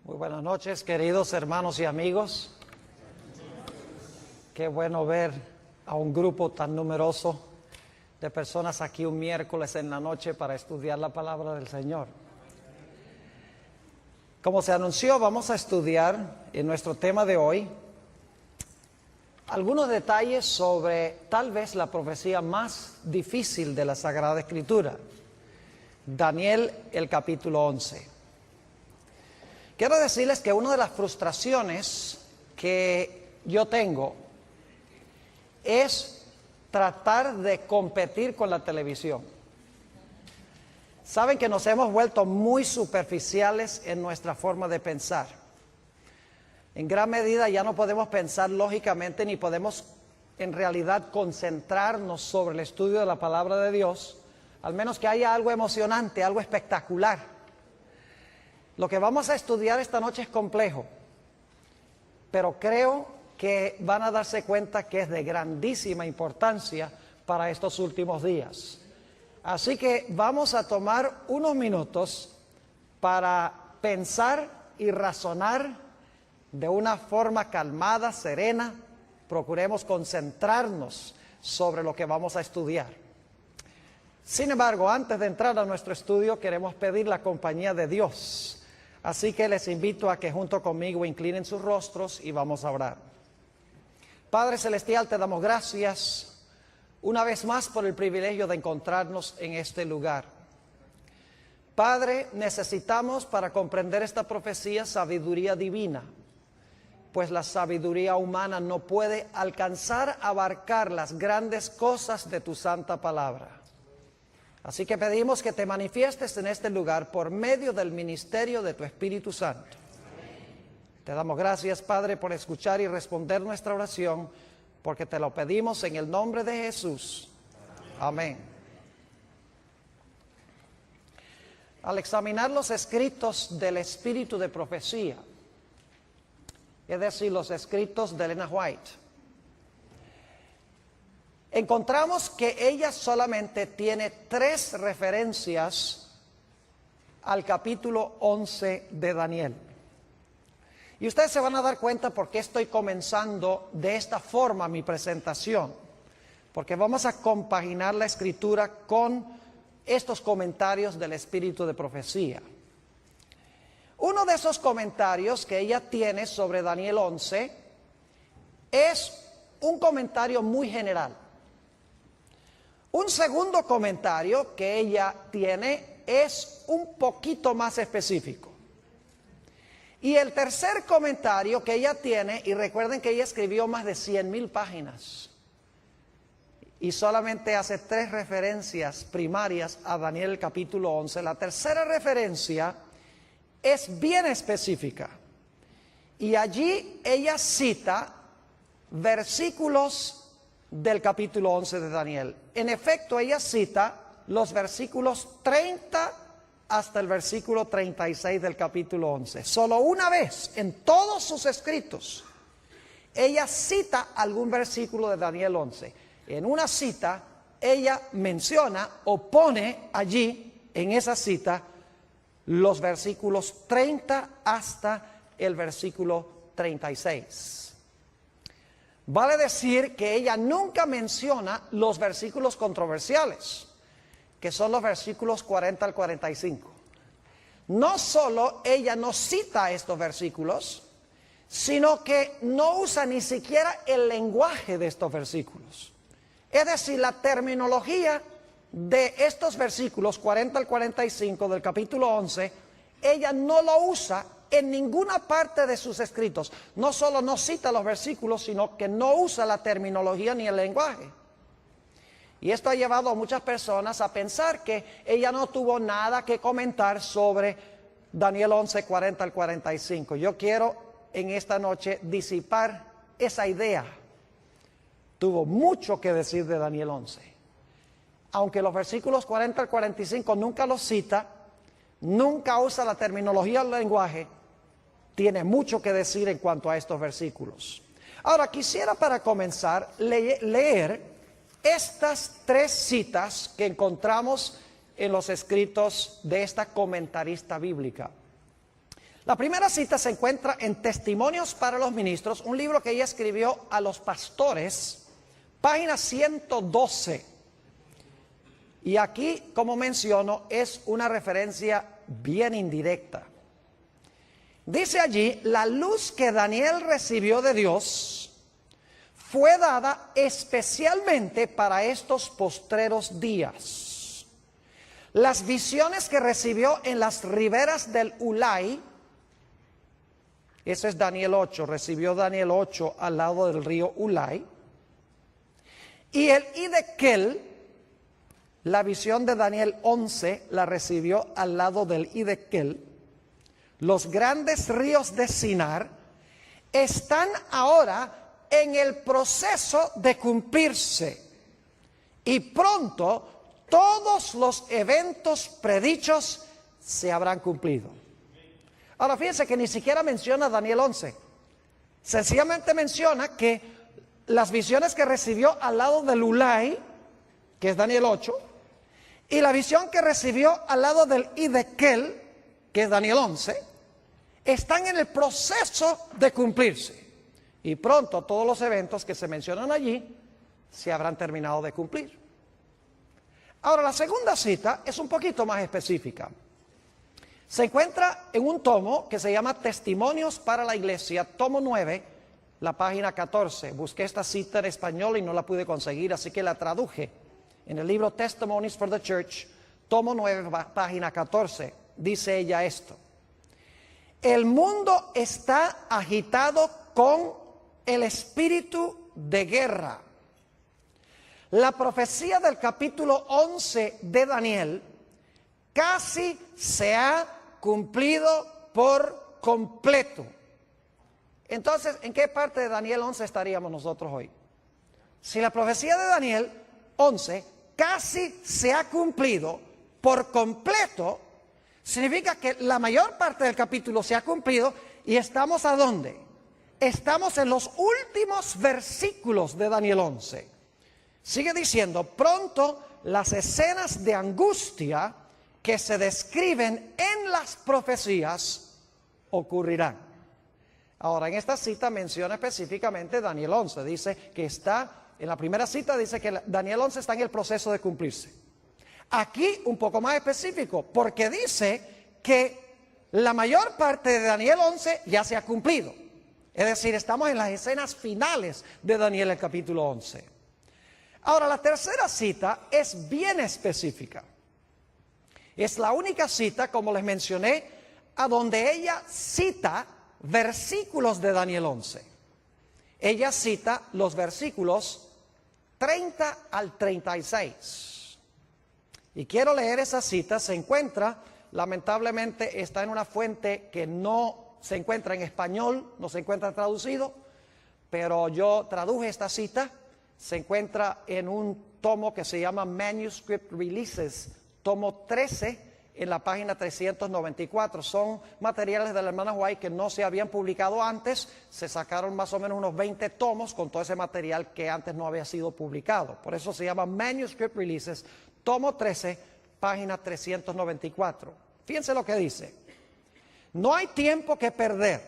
Muy buenas noches, queridos hermanos y amigos. Qué bueno ver a un grupo tan numeroso de personas aquí un miércoles en la noche para estudiar la palabra del Señor. Como se anunció, vamos a estudiar en nuestro tema de hoy algunos detalles sobre tal vez la profecía más difícil de la Sagrada Escritura, Daniel, el capítulo 11. Quiero decirles que una de las frustraciones que yo tengo es tratar de competir con la televisión. Saben que nos hemos vuelto muy superficiales en nuestra forma de pensar. En gran medida ya no podemos pensar lógicamente ni podemos en realidad concentrarnos sobre el estudio de la palabra de Dios, al menos que haya algo emocionante, algo espectacular. Lo que vamos a estudiar esta noche es complejo, pero creo que van a darse cuenta que es de grandísima importancia para estos últimos días. Así que vamos a tomar unos minutos para pensar y razonar de una forma calmada, serena. Procuremos concentrarnos sobre lo que vamos a estudiar. Sin embargo, antes de entrar a nuestro estudio, queremos pedir la compañía de Dios. Así que les invito a que junto conmigo inclinen sus rostros y vamos a orar. Padre Celestial, te damos gracias una vez más por el privilegio de encontrarnos en este lugar. Padre, necesitamos para comprender esta profecía sabiduría divina, pues la sabiduría humana no puede alcanzar a abarcar las grandes cosas de tu santa palabra. Así que pedimos que te manifiestes en este lugar por medio del ministerio de tu Espíritu Santo. Te damos gracias, Padre, por escuchar y responder nuestra oración, porque te lo pedimos en el nombre de Jesús. Amén. Al examinar los escritos del espíritu de profecía, es decir, los escritos de Ellen White, encontramos que ella solamente tiene 3 referencias al capítulo 11 de Daniel. Y ustedes se van a dar cuenta por qué estoy comenzando de esta forma mi presentación, porque vamos a compaginar la escritura con estos comentarios del espíritu de profecía. Uno de esos comentarios que ella tiene sobre Daniel 11 es un comentario muy general. Un segundo comentario que ella tiene es un poquito más específico. Y el tercer comentario que ella tiene, y recuerden que ella escribió más de 100,000 páginas, y solamente hace 3 referencias primarias a Daniel capítulo 11. La tercera referencia es bien específica, y allí ella cita versículos del capítulo 11 de Daniel. En efecto, ella cita los versículos 30 hasta el versículo 36 del capítulo 11. Solo una vez en todos sus escritos ella cita algún versículo de Daniel 11. En una cita ella menciona o pone allí en esa cita los versículos 30 hasta el versículo 36. Vale decir que ella nunca menciona los versículos controversiales, que son los versículos 40 al 45. No solo ella no cita estos versículos, sino que no usa ni siquiera el lenguaje de estos versículos. Es decir, la terminología de estos versículos 40 al 45 del capítulo 11, ella no lo usa en ninguna parte de sus escritos. No solo no cita los versículos, sino que no usa la terminología ni el lenguaje. Y esto ha llevado a muchas personas a pensar que ella no tuvo nada que comentar sobre Daniel 11, 40 al 45. Yo quiero en esta noche disipar esa idea. Tuvo mucho que decir de Daniel 11. Aunque los versículos 40 al 45 nunca los cita, nunca usa la terminología del lenguaje, tiene mucho que decir en cuanto a estos versículos. Ahora, quisiera para comenzar leer estas 3 citas que encontramos en los escritos de esta comentarista bíblica. La primera cita se encuentra en Testimonios para los Ministros, un libro que ella escribió a los pastores, página 112. Y aquí, como menciono, es una referencia bien indirecta. Dice allí, la luz que Daniel recibió de Dios fue dada especialmente para estos postreros días. Las visiones que recibió en las riberas del Ulai, ese es Daniel 8, recibió Daniel 8 al lado del río Ulai, y el Hiddekel, la visión de Daniel 11 la recibió al lado del Hiddekel. Los grandes ríos de Sinar están ahora en el proceso de cumplirse y pronto todos los eventos predichos se habrán cumplido. Ahora fíjense que ni siquiera menciona Daniel 11, sencillamente menciona que las visiones que recibió al lado del Ulai, que es Daniel 8, y la visión que recibió al lado del Hiddekel, que es Daniel 11, están en el proceso de cumplirse. Y pronto todos los eventos que se mencionan allí se habrán terminado de cumplir. Ahora, la segunda cita es un poquito más específica. Se encuentra en un tomo que se llama Testimonios para la Iglesia, tomo 9, la página 14. Busqué esta cita en español y no la pude conseguir, así que la traduje. En el libro Testimonies for the Church, tomo 9, página 14, dice ella esto. El mundo está agitado con el espíritu de guerra. La profecía del capítulo 11 de Daniel casi se ha cumplido por completo. Entonces, ¿en qué parte de Daniel 11 estaríamos nosotros hoy? Si la profecía de Daniel 11 casi se ha cumplido por completo, significa que la mayor parte del capítulo se ha cumplido y estamos ¿a dónde? Estamos en los últimos versículos de Daniel 11. Sigue diciendo, pronto las escenas de angustia que se describen en las profecías ocurrirán. Ahora, en esta cita menciona específicamente Daniel 11. Dice que está, en la primera cita dice que Daniel 11 está en el proceso de cumplirse. Aquí un poco más específico, porque dice que la mayor parte de Daniel 11 ya se ha cumplido. Es decir, estamos en las escenas finales de Daniel, el capítulo 11. Ahora, la tercera cita es bien específica. Es la única cita, como les mencioné, a donde ella cita versículos de Daniel 11. Ella cita los versículos 30 al 36. Y quiero leer esa cita. Se encuentra, lamentablemente, está en una fuente que no se encuentra en español, no se encuentra traducido, pero yo traduje esta cita. Se encuentra en un tomo que se llama Manuscript Releases, tomo 13, en la página 394. Son materiales de la hermana White que no se habían publicado antes. Se sacaron más o menos unos 20 tomos con todo ese material que antes no había sido publicado. Por eso se llama Manuscript Releases, tomo 13, página 394. Fíjense lo que dice. No hay tiempo que perder.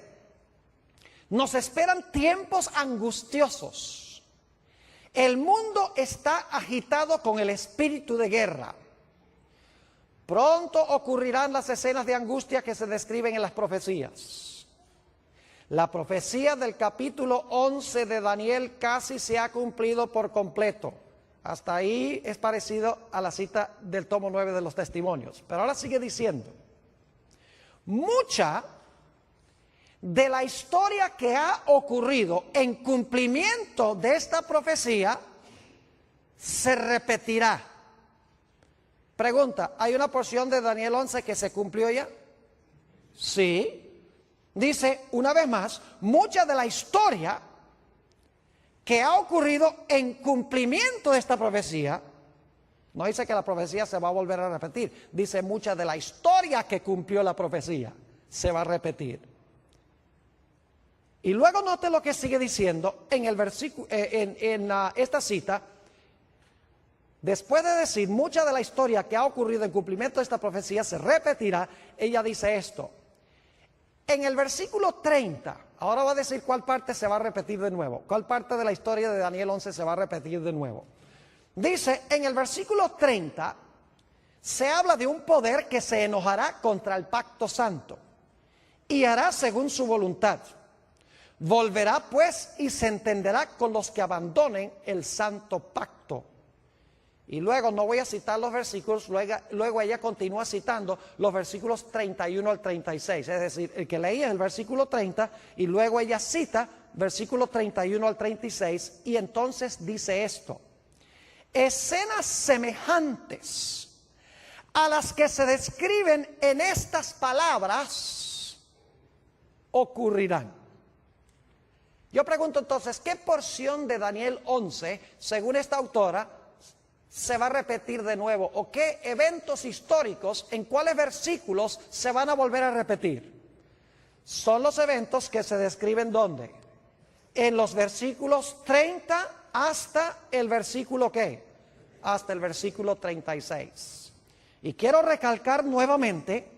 Nos esperan tiempos angustiosos. El mundo está agitado con el espíritu de guerra. Pronto ocurrirán las escenas de angustia que se describen en las profecías. La profecía del capítulo 11 de Daniel casi se ha cumplido por completo. Hasta ahí es parecido a la cita del tomo 9 de los Testimonios. Pero ahora sigue diciendo, mucha de la historia que ha ocurrido en cumplimiento de esta profecía se repetirá. Pregunta, ¿hay una porción de Daniel 11 que se cumplió ya? Sí. Dice, una vez más, mucha de la historia que ha ocurrido en cumplimiento de esta profecía, no dice que la profecía se va a volver a repetir, dice mucha de la historia que cumplió la profecía se va a repetir. Y luego note lo que sigue diciendo en el versículo, esta cita. Después de decir mucha de la historia que ha ocurrido en cumplimiento de esta profecía se repetirá, ella dice esto: En el versículo 30, ahora va a decir cuál parte se va a repetir de nuevo, cuál parte de la historia de Daniel 11 se va a repetir de nuevo. Dice, en el versículo 30, se habla de un poder que se enojará contra el pacto santo y hará según su voluntad. Volverá pues y se entenderá con los que abandonen el santo pacto. Y luego, no voy a citar los versículos, luego ella continúa citando los versículos 31 al 36. Es decir, el que leía el versículo 30 y luego ella cita versículo 31 al 36 y entonces dice esto. Escenas semejantes a las que se describen en estas palabras ocurrirán. Yo pregunto entonces, ¿qué porción de Daniel 11, según esta autora, se va a repetir de nuevo? ¿O qué eventos históricos, en cuáles versículos se van a volver a repetir? Son los eventos que se describen ¿dónde? En los versículos 30 hasta el versículo ¿qué? Hasta el versículo 36. Y quiero recalcar nuevamente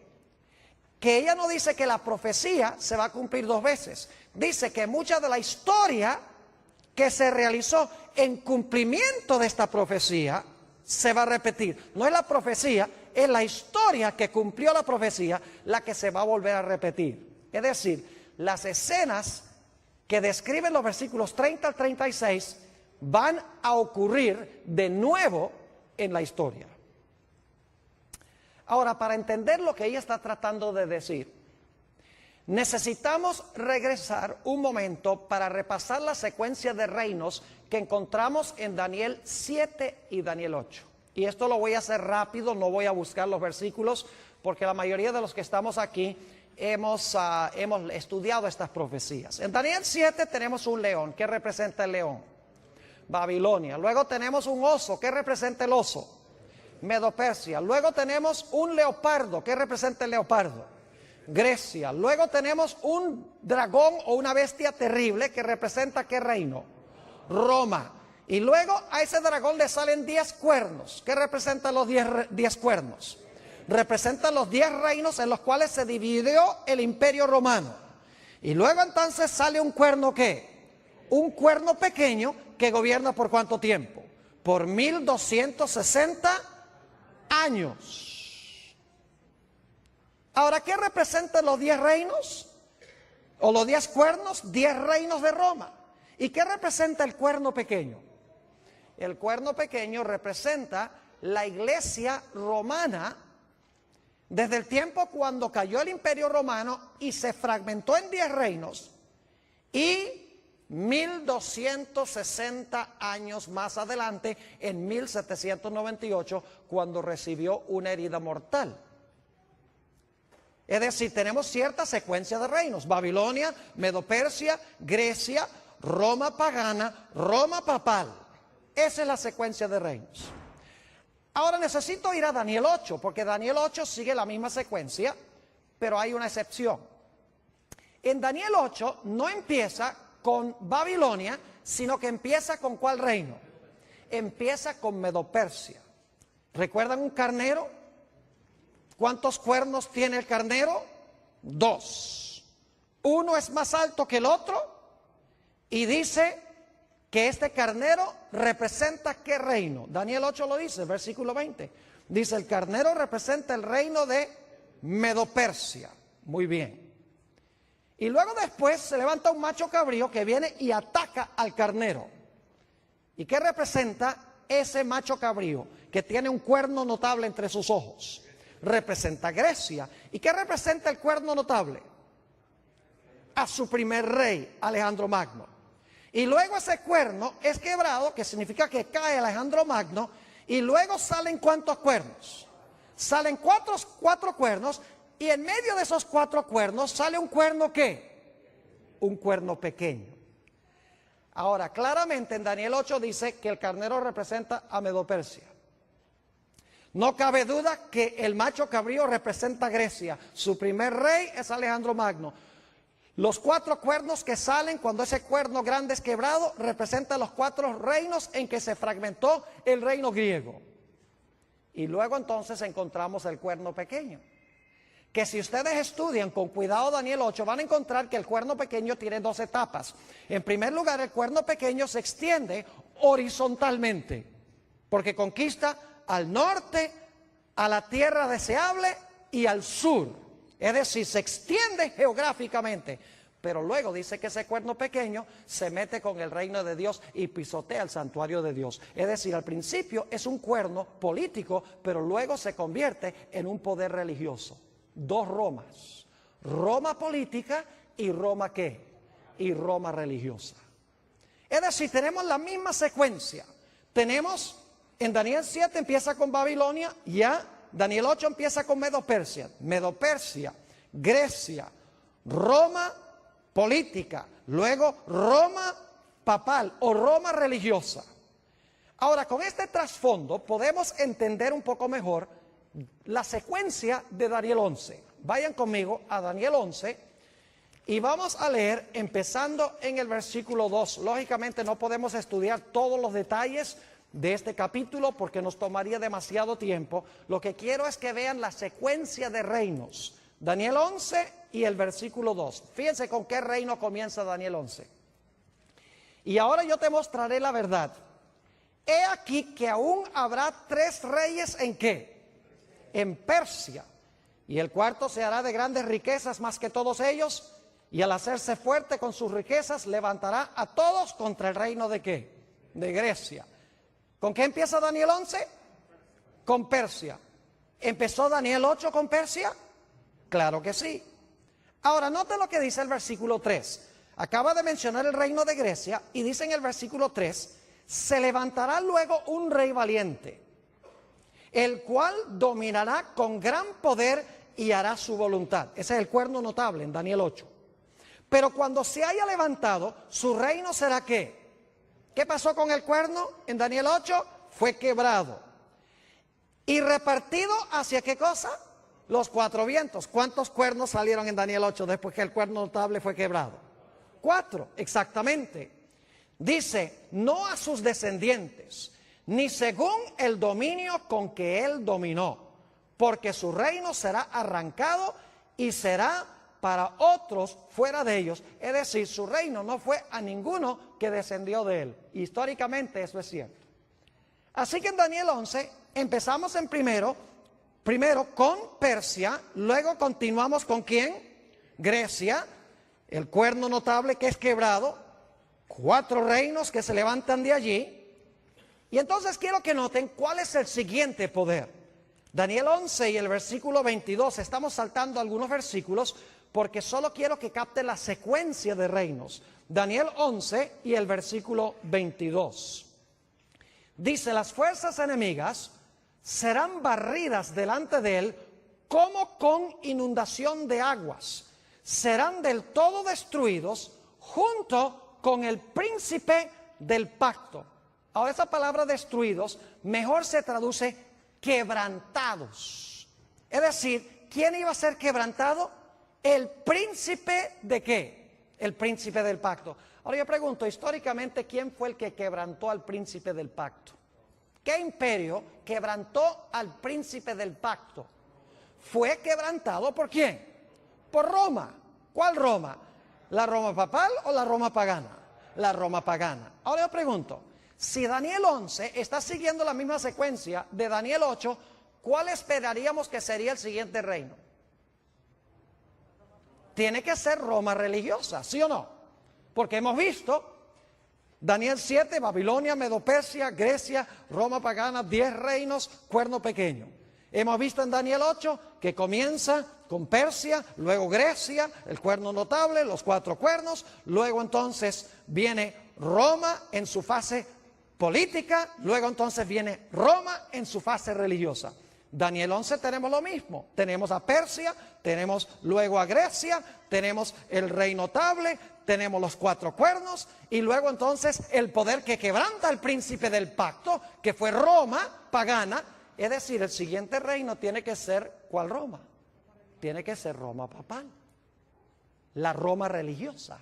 que ella no dice que la profecía se va a cumplir dos veces. Dice que mucha de la historia que se realizó en cumplimiento de esta profecía se va a repetir. No es la profecía, es la historia que cumplió la profecía la que se va a volver a repetir. Es decir, las escenas que describen los versículos 30 al 36 van a ocurrir de nuevo en la historia. Ahora, para entender lo que ella está tratando de decir, necesitamos regresar un momento para repasar la secuencia de reinos que encontramos en Daniel 7 y Daniel 8. Y esto lo voy a hacer rápido, no voy a buscar los versículos, porque la mayoría de los que estamos aquí hemos estudiado estas profecías. En Daniel 7 tenemos un león. ¿Qué representa el león? Babilonia. Luego tenemos un oso. ¿Qué representa el oso? Medo-Persia. Luego tenemos un leopardo. ¿Qué representa el leopardo? Grecia. Luego tenemos un dragón o una bestia terrible que representa ¿qué reino? Roma. Y luego a ese dragón le salen 10 cuernos. ¿Qué representan los 10 cuernos? Representan los 10 reinos en los cuales se dividió el imperio romano. Y luego entonces sale un cuerno ¿qué? Un cuerno pequeño que gobierna ¿por cuánto tiempo? Por 1260 años. Ahora, ¿qué representan los 10 reinos? O los 10 cuernos, 10 reinos de Roma. ¿Y qué representa el cuerno pequeño? El cuerno pequeño representa la iglesia romana desde el tiempo cuando cayó el imperio romano y se fragmentó en 10 reinos y 1260 años más adelante, en 1798, cuando recibió una herida mortal. Es decir, tenemos cierta secuencia de reinos: Babilonia, Medo-Persia, Grecia, Roma pagana, Roma papal. Esa es la secuencia de reinos. Ahora necesito ir a Daniel 8, porque Daniel 8 sigue la misma secuencia, pero hay una excepción. En Daniel 8 no empieza con Babilonia, sino que empieza con ¿cuál reino? Empieza con Medo-Persia. ¿Recuerdan un carnero? ¿Cuántos cuernos tiene el carnero? 2. Uno es más alto que el otro y dice que este carnero representa ¿qué reino? Daniel 8 lo dice, versículo 20. Dice, el carnero representa el reino de Medo-Persia. Muy bien. Y luego después se levanta un macho cabrío que viene y ataca al carnero. ¿Y qué representa ese macho cabrío que tiene un cuerno notable entre sus ojos? Representa Grecia. ¿Y qué representa el cuerno notable? A su primer rey, Alejandro Magno. Y luego ese cuerno es quebrado, que significa que cae Alejandro Magno, y luego salen ¿cuántos cuernos? Salen cuatro cuernos, y en medio de esos 4 cuernos sale un cuerno ¿qué? Un cuerno pequeño. Ahora, claramente en Daniel 8 dice que el carnero representa a Medo-Persia. No cabe duda que el macho cabrío representa a Grecia. Su primer rey es Alejandro Magno. Los 4 cuernos que salen cuando ese cuerno grande es quebrado representan los 4 reinos en que se fragmentó el reino griego. Y luego entonces encontramos el cuerno pequeño, que si ustedes estudian con cuidado Daniel 8, van a encontrar que el cuerno pequeño tiene dos etapas. En primer lugar, el cuerno pequeño se extiende horizontalmente, porque conquista al norte, a la tierra deseable y al sur. Es decir, se extiende geográficamente. Pero luego dice que ese cuerno pequeño se mete con el reino de Dios y pisotea el santuario de Dios. Es decir, al principio es un cuerno político, pero luego se convierte en un poder religioso. Dos Romas, Roma política y Roma ¿qué? Y Roma religiosa. Es decir, tenemos la misma secuencia. Tenemos, en Daniel 7 empieza con Babilonia, ya Daniel 8 empieza con Medo-Persia, Grecia, Roma política, luego Roma papal o Roma religiosa. Ahora, con este trasfondo podemos entender un poco mejor la secuencia de Daniel 11. Vayan conmigo a Daniel 11 y vamos a leer empezando en el versículo 2. Lógicamente no podemos estudiar todos los detalles de este capítulo porque nos tomaría demasiado tiempo. Lo que quiero es que vean la secuencia de reinos. Daniel 11 y el versículo 2. Fíjense con qué reino comienza Daniel 11. Y ahora yo te mostraré la verdad. He aquí que aún habrá 3 reyes ¿en qué? En Persia. Y el cuarto se hará de grandes riquezas más que todos ellos. Y al hacerse fuerte con sus riquezas levantará a todos contra el reino ¿de qué? De Grecia. ¿Con qué empieza Daniel 11? Con Persia. ¿Empezó Daniel 8 con Persia? Claro que sí. Ahora, note lo que dice el versículo 3. Acaba de mencionar el reino de Grecia y dice en el versículo 3, se levantará luego un rey valiente, el cual dominará con gran poder y hará su voluntad. Ese es el cuerno notable en Daniel 8. Pero cuando se haya levantado, su reino será ¿qué? ¿Qué pasó con el cuerno en Daniel 8? Fue quebrado. ¿Y repartido hacia qué cosa? Los 4 vientos. ¿Cuántos cuernos salieron en Daniel 8 después que el cuerno notable fue quebrado? 4, exactamente. Dice, no a sus descendientes, ni según el dominio con que él dominó, porque su reino será arrancado y será para otros fuera de ellos. Es decir, su reino no fue a ninguno que descendió de él. Históricamente eso es cierto. Así que en Daniel 11 empezamos en primero con Persia, luego continuamos con ¿quién? Grecia, el cuerno notable que es quebrado, 4 reinos que se levantan de allí. Y entonces quiero que noten cuál es el siguiente poder. Daniel 11 y el versículo 22, estamos saltando algunos versículos porque solo quiero que capten la secuencia de reinos. Daniel 11 y el versículo 22. Dice, las fuerzas enemigas serán barridas delante de él como con inundación de aguas. Serán del todo destruidos junto con el príncipe del pacto. Ahora esa palabra destruidos mejor se traduce quebrantados. Es decir, ¿quién iba a ser quebrantado? El príncipe ¿de qué? El príncipe del pacto. Ahora yo pregunto, históricamente, ¿quién fue el que quebrantó al príncipe del pacto? ¿Qué imperio quebrantó al príncipe del pacto? ¿Fue quebrantado por quién? Por Roma. ¿Cuál Roma? ¿La Roma papal o la Roma pagana? La Roma pagana. Ahora yo pregunto, si Daniel 11 está siguiendo la misma secuencia de Daniel 8, ¿cuál esperaríamos que sería el siguiente reino? Tiene que ser Roma religiosa, ¿sí o no? Porque hemos visto Daniel 7, Babilonia, Medo-Persia, Grecia, Roma pagana, 10 reinos, cuerno pequeño. Hemos visto en Daniel 8 que comienza con Persia, luego Grecia, el cuerno notable, los 4 cuernos, luego entonces viene Roma en su fase política, luego entonces viene Roma en su fase religiosa. Daniel 11 tenemos lo mismo, tenemos a Persia, tenemos luego a Grecia, tenemos el rey notable, tenemos los 4 cuernos y luego entonces el poder que quebranta al príncipe del pacto, que fue Roma pagana. Es decir, el siguiente reino tiene que ser, ¿cuál Roma? Tiene que ser Roma papal, la Roma religiosa.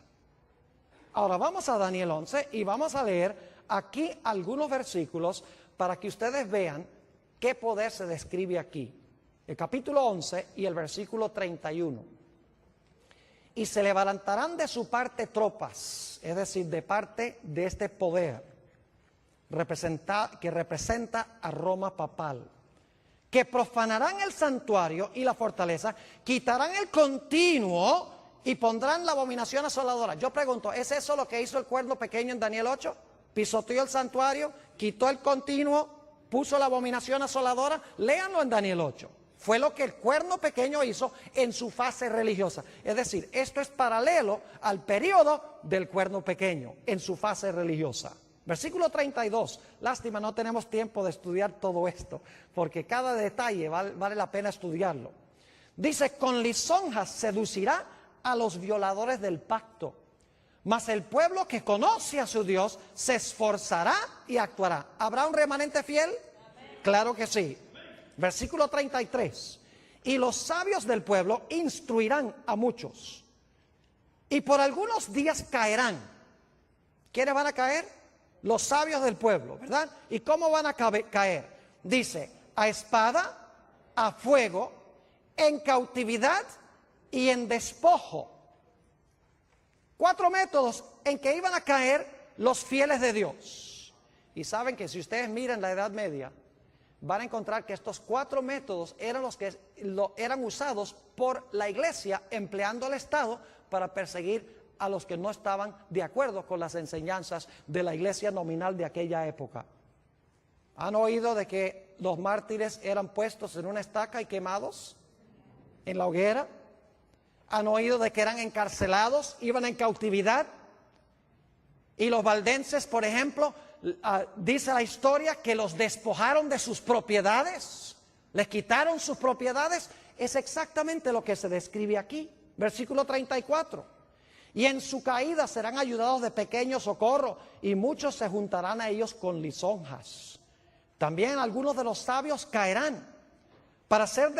Ahora vamos a Daniel 11 y vamos a leer aquí algunos versículos para que ustedes vean qué poder se describe aquí. el capítulo 11 y el versículo 31. Y se levantarán de su parte tropas, es decir, de parte de este poder que representa a Roma papal, que profanarán el santuario y la fortaleza, quitarán el continuo y pondrán la abominación asoladora. Yo pregunto, ¿es eso lo que hizo el cuerno pequeño en Daniel 8? Pisoteó el santuario, quitó el continuo, puso la abominación asoladora. Léanlo en Daniel 8. Fue lo que el cuerno pequeño hizo en su fase religiosa. Es decir, esto es paralelo al periodo del cuerno pequeño en su fase religiosa. Versículo 32, lástima, no tenemos tiempo de estudiar todo esto, porque cada detalle vale la pena estudiarlo. Dice, con lisonjas seducirá a los violadores del pacto, mas el pueblo que conoce a su Dios se esforzará y actuará. ¿Habrá un remanente fiel? Claro que sí. Versículo 33, y los sabios del pueblo instruirán a muchos, y por algunos días caerán. ¿Quiénes van a caer? Los sabios del pueblo, ¿verdad? ¿Y cómo van a caer? Dice, a espada, a fuego, en cautividad y en despojo. 4 métodos en que iban a caer los fieles de Dios. Y saben que si ustedes miran la Edad Media, van a encontrar que estos 4 métodos eran los que eran usados por la iglesia, empleando al Estado para perseguir a los que no estaban de acuerdo con las enseñanzas de la iglesia nominal de aquella época. ¿Han oído de que los mártires eran puestos en una estaca y quemados en la hoguera? ¿Han oído de que eran encarcelados, iban en cautividad? Y los valdenses, por ejemplo, dice la historia que los despojaron de sus propiedades, les quitaron sus propiedades. Es exactamente lo que se describe aquí, versículo 34. Y en su caída serán ayudados de pequeño socorro, y muchos se juntarán a ellos con lisonjas. También algunos de los sabios caerán para ser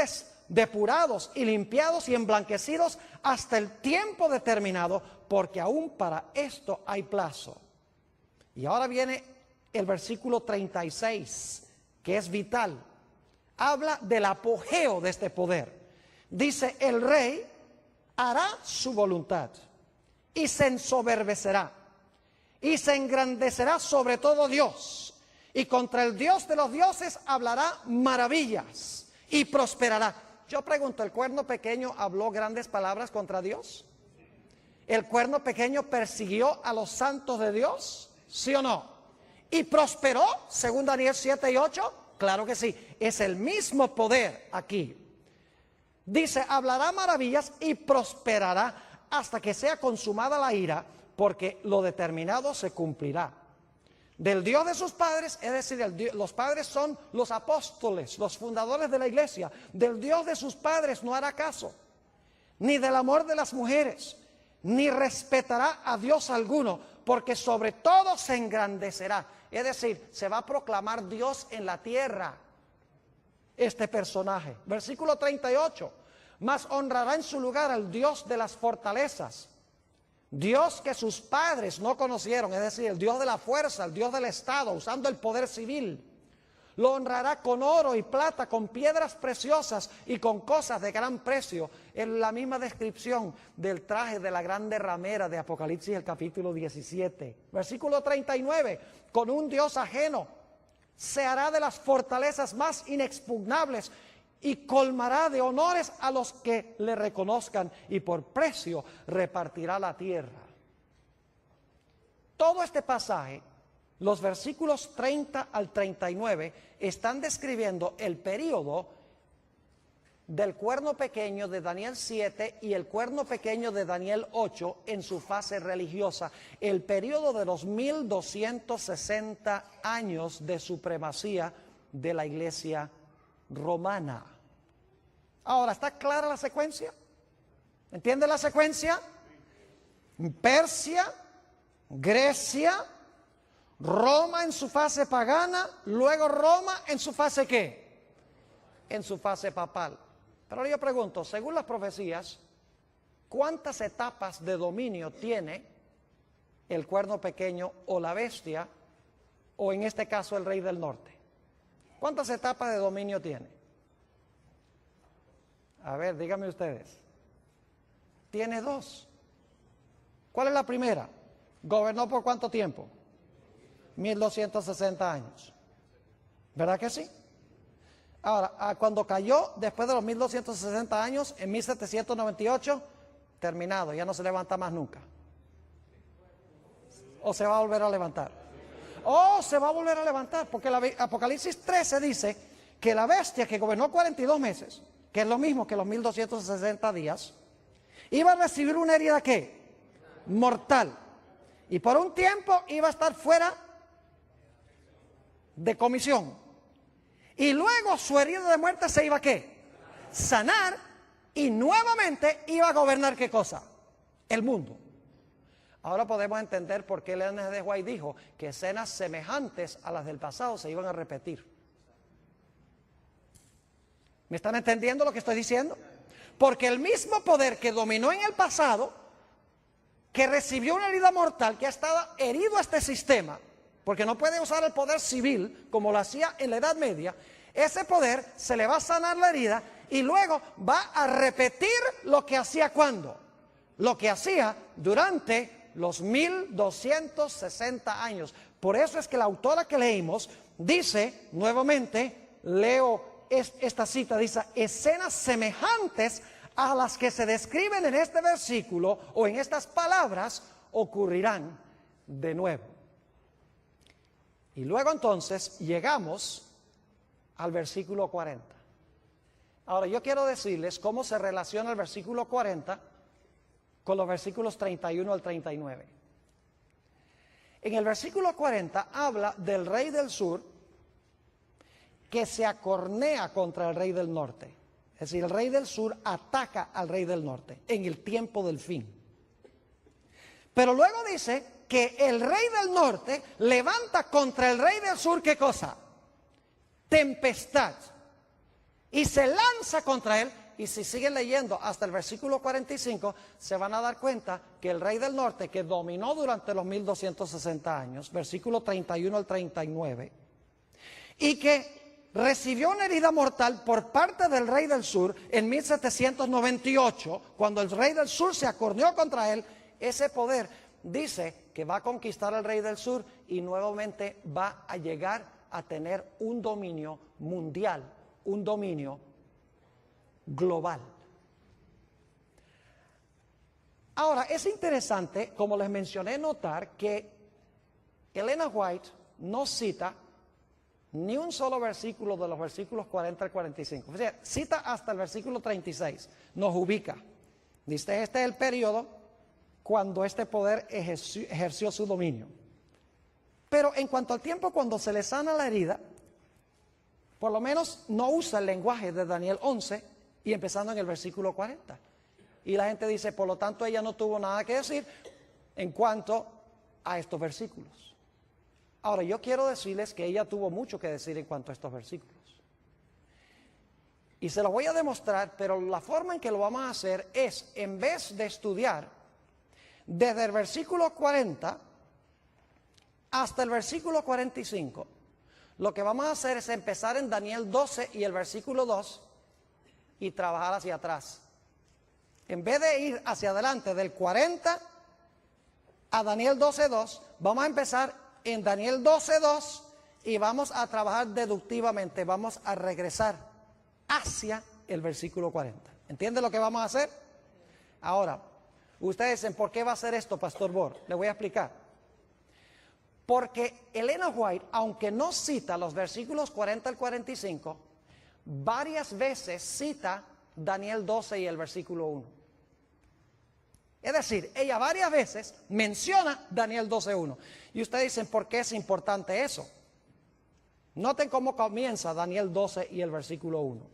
depurados y limpiados y emblanquecidos hasta el tiempo determinado, porque aún para esto hay plazo. Y ahora viene el versículo 36, que es vital. Habla del apogeo de este poder. Dice, el rey hará su voluntad y se ensoberbecerá y se engrandecerá sobre todo Dios, y contra el Dios de los dioses hablará maravillas y prosperará. Yo pregunto, ¿el cuerno pequeño habló grandes palabras contra Dios? ¿El cuerno pequeño persiguió a los santos de Dios? ¿Sí o no? ¿Y prosperó, según Daniel 7 y 8? Claro que sí, es el mismo poder aquí. Dice, hablará maravillas y prosperará hasta que sea consumada la ira, porque lo determinado se cumplirá. Del Dios de sus padres, es decir, los padres son los apóstoles, los fundadores de la iglesia. Del Dios de sus padres no hará caso, ni del amor de las mujeres, ni respetará a Dios alguno, porque sobre todo se engrandecerá. Es decir, se va a proclamar Dios en la tierra, este personaje. Versículo 38. Mas honrará en su lugar al Dios de las fortalezas, Dios que sus padres no conocieron, es decir, el Dios de la fuerza, el Dios del Estado, usando el poder civil. Lo honrará con oro y plata, con piedras preciosas y con cosas de gran precio. En la misma descripción del traje de la grande ramera de Apocalipsis, el capítulo 17. Versículo 39, con un Dios ajeno se hará de las fortalezas más inexpugnables y colmará de honores a los que le reconozcan, y por precio repartirá la tierra. Todo este pasaje, los versículos 30 al 39, están describiendo el periodo del cuerno pequeño de Daniel 7 y el cuerno pequeño de Daniel 8 en su fase religiosa, el periodo de los 1260 años de supremacía de la iglesia romana. Ahora, ¿está clara la secuencia? ¿Entiende la secuencia? Persia, Grecia, Roma en su fase pagana, luego Roma en su fase ¿qué? En su fase papal. Pero yo pregunto, según las profecías, ¿cuántas etapas de dominio tiene el cuerno pequeño o la bestia, o en este caso el rey del norte? ¿Cuántas etapas de dominio tiene? A ver, díganme ustedes. Tiene dos. ¿Cuál es la primera? ¿Gobernó por cuánto tiempo? 1260 años. ¿Verdad que sí? Ahora, cuando cayó, después de los 1260 años, en 1798, terminado, ya no se levanta más nunca. ¿O se va a volver a levantar? ¡Oh, se va a volver a levantar! Porque Apocalipsis 13 dice que la bestia que gobernó 42 meses, que es lo mismo que los 1260 días, iba a recibir una herida, ¿qué? Mortal. Y por un tiempo iba a estar fuera de comisión. Y luego su herida de muerte se iba a ¿qué? Sanar, y nuevamente iba a gobernar ¿qué cosa? El mundo. Ahora podemos entender por qué Ellen G. White dijo que escenas semejantes a las del pasado se iban a repetir. ¿Me están entendiendo lo que estoy diciendo? Porque el mismo poder que dominó en el pasado, que recibió una herida mortal, que ha estado herido a este sistema, porque no puede usar el poder civil como lo hacía en la Edad Media, ese poder se le va a sanar la herida y luego va a repetir lo que hacía ¿cuándo? Lo que hacía durante los 1260 años. Por eso es que la autora que leímos dice, nuevamente, leo esta cita, dice, escenas semejantes a las que se describen en este versículo o en estas palabras ocurrirán de nuevo. Y luego entonces llegamos al versículo 40. Ahora yo quiero decirles cómo se relaciona el versículo 40 con los versículos 31 al 39. En el versículo 40 habla del rey del sur que se acornea contra el rey del norte. Es decir, el rey del sur ataca al rey del norte en el tiempo del fin. Pero luego dice que el rey del norte levanta contra el rey del sur, ¿qué cosa? Tempestad. Y se lanza contra él. Y si siguen leyendo hasta el versículo 45, se van a dar cuenta que el rey del norte, que dominó durante los 1260 años, versículo 31 al 39, y que recibió una herida mortal por parte del rey del sur en 1798, cuando el rey del sur se acorneó contra él, ese poder dice que va a conquistar al rey del sur y nuevamente va a llegar a tener un dominio mundial, un dominio global. Ahora, es interesante, como les mencioné, notar que Ellen G. White no cita ni un solo versículo de los versículos 40 al 45. O sea, cita hasta el versículo 36, nos ubica. Dice, este es el periodo cuando este poder ejerció su dominio. Pero en cuanto al tiempo cuando se le sana la herida, por lo menos no usa el lenguaje de Daniel 11 y empezando en el versículo 40. Y la gente dice, por lo tanto ella no tuvo nada que decir en cuanto a estos versículos. Ahora, yo quiero decirles que ella tuvo mucho que decir en cuanto a estos versículos. Y se los voy a demostrar, pero la forma en que lo vamos a hacer es, en vez de estudiar desde el versículo 40 hasta el versículo 45, lo que vamos a hacer es empezar en Daniel 12 y el versículo 2 y trabajar hacia atrás. En vez de ir hacia adelante del 40 a Daniel 12.2, vamos a empezar en Daniel 12.2 y vamos a trabajar deductivamente, vamos a regresar hacia el versículo 40. ¿Entiende lo que vamos a hacer? Ahora, ustedes dicen, ¿por qué va a hacer esto, Pastor Bor? Le voy a explicar. Porque Ellen G. White, aunque no cita los versículos 40 al 45, varias veces cita Daniel 12 y el versículo 1. Es decir, ella varias veces menciona Daniel 12.1. Y ustedes dicen, ¿por qué es importante eso? Noten cómo comienza Daniel 12 y el versículo 1.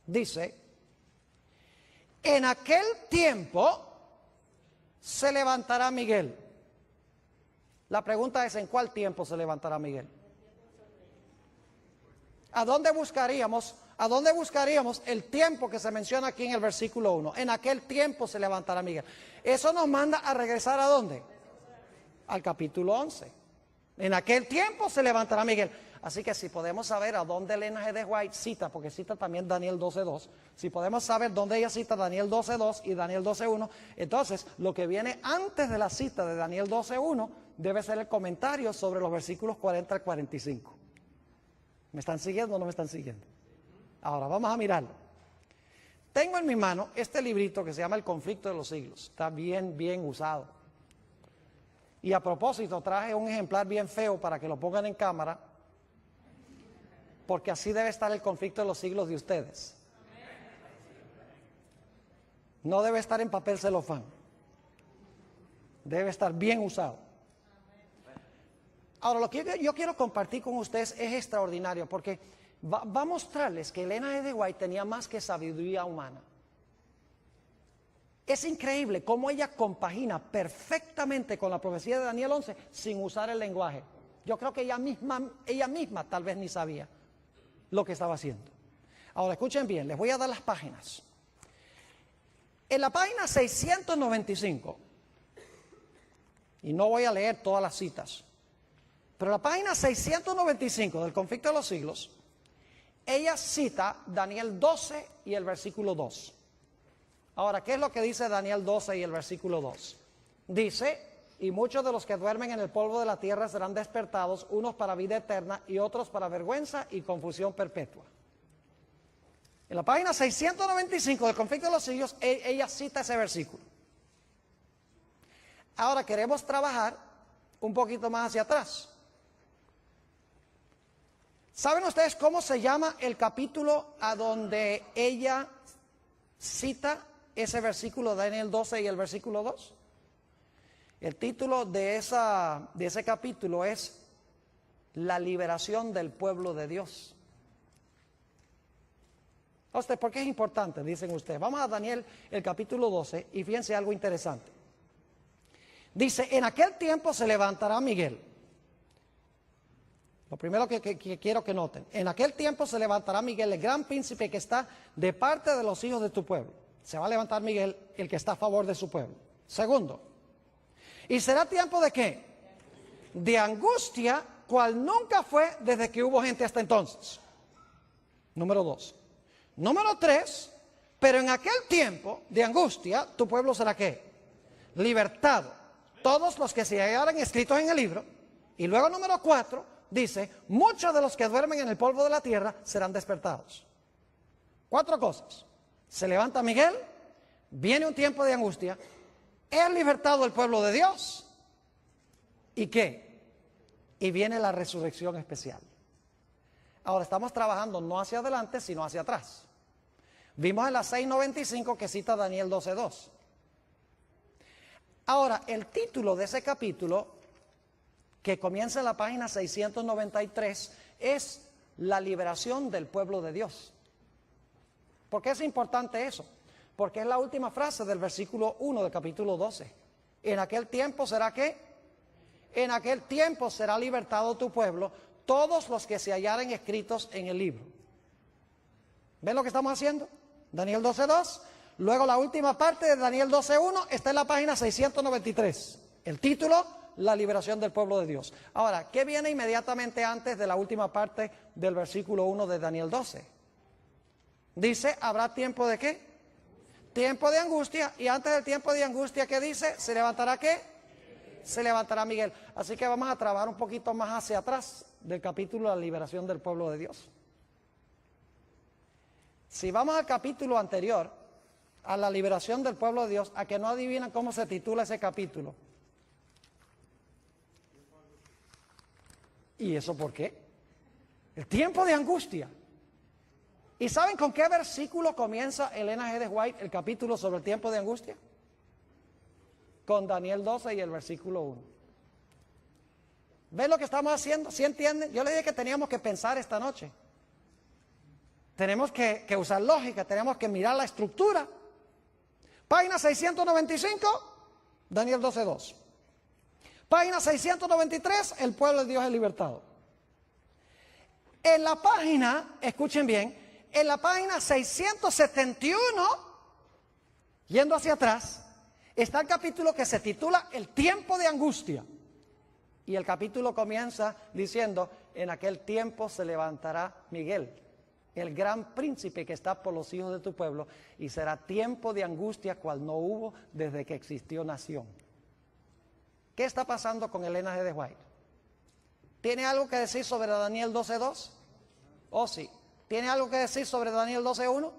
Dice, en aquel tiempo se levantará Miguel. La pregunta es, ¿en cuál tiempo se levantará Miguel? ¿A dónde buscaríamos el tiempo que se menciona aquí en el versículo 1? En aquel tiempo se levantará Miguel. Eso nos manda a regresar ¿a dónde? Al capítulo 11. En aquel tiempo se levantará Miguel. Así que si podemos saber a dónde Elena G. de White cita, porque cita también Daniel 12:2, si podemos saber dónde ella cita Daniel 12:2 y Daniel 12:1, entonces lo que viene antes de la cita de Daniel 12:1 debe ser el comentario sobre los versículos 40 al 45. ¿Me están siguiendo o no me están siguiendo? Ahora vamos a mirarlo. Tengo en mi mano este librito que se llama El conflicto de los siglos. Está bien usado. Y a propósito traje un ejemplar bien feo para que lo pongan en cámara, porque así debe estar el conflicto de los siglos de ustedes. No debe estar en papel celofán. Debe estar bien usado. Ahora, lo que yo quiero compartir con ustedes es extraordinario, porque va a mostrarles que Elena G. de White tenía más que sabiduría humana. Es increíble cómo ella compagina perfectamente con la profecía de Daniel 11 sin usar el lenguaje. Yo creo que ella misma tal vez ni sabía lo que estaba haciendo. Ahora escuchen bien, les voy a dar las páginas. En la página 695, y no voy a leer todas las citas, pero en la página 695 del conflicto de los siglos, ella cita Daniel 12 y el versículo 2. Ahora, ¿qué es lo que dice Daniel 12 y el versículo 2? Dice: y muchos de los que duermen en el polvo de la tierra serán despertados, unos para vida eterna y otros para vergüenza y confusión perpetua. En la página 695 del conflicto de los siglos, ella cita ese versículo. Ahora queremos trabajar un poquito más hacia atrás. ¿Saben ustedes cómo se llama el capítulo a donde ella cita ese versículo de Daniel 12 y el versículo 2? El título de ese capítulo es La liberación del pueblo de Dios. ¿Por qué es importante? Dicen ustedes. Vamos a Daniel, el capítulo 12, y fíjense algo interesante. Dice: en aquel tiempo se levantará Miguel. Lo primero que quiero que noten: en aquel tiempo se levantará Miguel, el gran príncipe que está de parte de los hijos de tu pueblo. Se va a levantar Miguel, el que está a favor de su pueblo. Segundo, ¿y será tiempo de qué? De angustia, cual nunca fue desde que hubo gente hasta entonces. Número 2. Número 3, pero en aquel tiempo de angustia, tu pueblo será ¿qué? Libertado. Todos los que se hallaran escritos en el libro. Y luego número 4, dice: muchos de los que duermen en el polvo de la tierra serán despertados. 4 cosas. Se levanta Miguel, viene un tiempo de angustia, es libertado el pueblo de Dios, ¿y qué? Y viene la resurrección especial. Ahora estamos trabajando no hacia adelante, sino hacia atrás. Vimos en la 695 que cita Daniel 12:2. Ahora, el título de ese capítulo, que comienza en la página 693, es La liberación del pueblo de Dios. ¿Por qué es importante eso? Porque es la última frase del versículo 1 del capítulo 12. En aquel tiempo será ¿qué? En aquel tiempo será libertado tu pueblo, todos los que se hallaren escritos en el libro. ¿Ven lo que estamos haciendo? Daniel 12:2. Luego la última parte de Daniel 12:1 está en la página 693. El título: La liberación del pueblo de Dios. Ahora, ¿qué viene inmediatamente antes de la última parte del versículo 1 de Daniel 12? Dice: ¿habrá tiempo de qué? Tiempo de angustia. Y antes del tiempo de angustia, ¿qué dice? ¿Se levantará qué? Se levantará Miguel. Así que vamos a trabajar un poquito más hacia atrás del capítulo de la liberación del pueblo de Dios. Si vamos al capítulo anterior, a la liberación del pueblo de Dios, a que no adivinan cómo se titula ese capítulo. ¿Y eso por qué? El tiempo de angustia. ¿Y saben con qué versículo comienza Elena G. de White el capítulo sobre el tiempo de angustia? Con Daniel 12 y el versículo 1. ¿Ven lo que estamos haciendo? ¿Sí entienden? Yo les dije que teníamos que pensar esta noche. Tenemos que usar lógica, tenemos que mirar la estructura. Página 695, Daniel 12:2. Página 693, el pueblo de Dios es libertado. En la página, escuchen bien, en la página 671, yendo hacia atrás, está el capítulo que se titula El tiempo de angustia. Y el capítulo comienza diciendo, en aquel tiempo se levantará Miguel, el gran príncipe que está por los hijos de tu pueblo, y será tiempo de angustia cual no hubo desde que existió nación. ¿Qué está pasando con el linaje de White? ¿Tiene algo que decir sobre Daniel 12:2? Oh, sí. ¿Tiene algo que decir sobre Daniel 12:1?